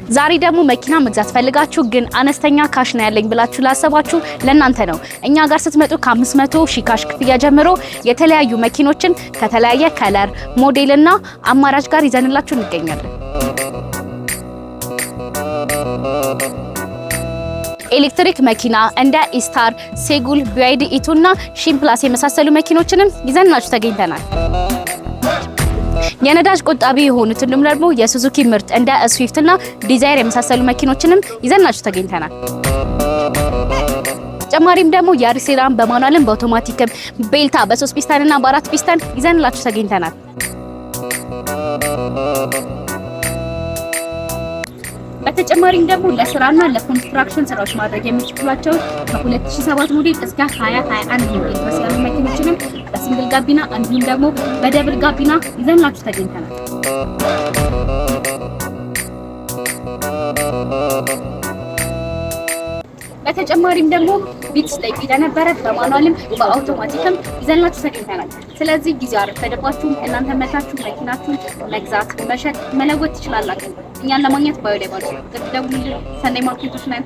ዛሬ ደግሞ መኪና መግዛት ፈልጋችሁ ግን አነስተኛ ካሽ ነው ያለኝ ብላችሁ ላሰባችሁ ለእናንተ ነው። እኛ ጋር ስትመጡ ከ500 ሺህ ካሽ ክፍያ ጀምሮ የተለያዩ መኪኖችን ከተለያየ ከለር ሞዴልና አማራጭ ጋር ይዘንላችሁ እንገኛለን። ኤሌክትሪክ መኪና እንደ ኢስታር፣ ሴጉል፣ ቢዋይዲ ኢቱና ሺምፕላስ የመሳሰሉ መኪኖችንም ይዘንላችሁ ተገኝተናል። የነዳጅ ቆጣቢ የሆኑትን ደግሞ የሱዙኪ ምርት እንደ ስዊፍት እና ዲዛይር የመሳሰሉ መኪኖችንም ይዘንላችሁ ተገኝተናል። ተጨማሪም ደግሞ ያሪሴራን በማኑዋልም በአውቶማቲክም ቤልታ በ3 ፒስታን እና በ4 ፒስታን ይዘንላችሁ ተገኝተናል። በተጨማሪም ደግሞ ለስራና ለኮንስትራክሽን ስራዎች ማድረግ የሚችሏቸው ከ2007 ሞዴል እስከ 2021 ሞዴል ድረስ ያሉ መኪኖችንም በሲንግል ጋቢና እንዲሁም ደግሞ በደብል ጋቢና ይዘንላችሁ ተገኝተናል። በተጨማሪም ደግሞ ቢትስ ላይ ነበረ በማኑዋልም በአውቶማቲክም ይዘንላችሁ ተገኝተናል። ስለዚህ ጊዜው አረፈደባችሁ፣ እናንተ መታችሁ መኪናችሁን መግዛት፣ መሸጥ፣ መለወጥ ትችላላችሁ። እኛን ለማግኘት ባዮ ላይ ባሉ ደውሉልን። ሰንደይ ማርኬቶች ነን።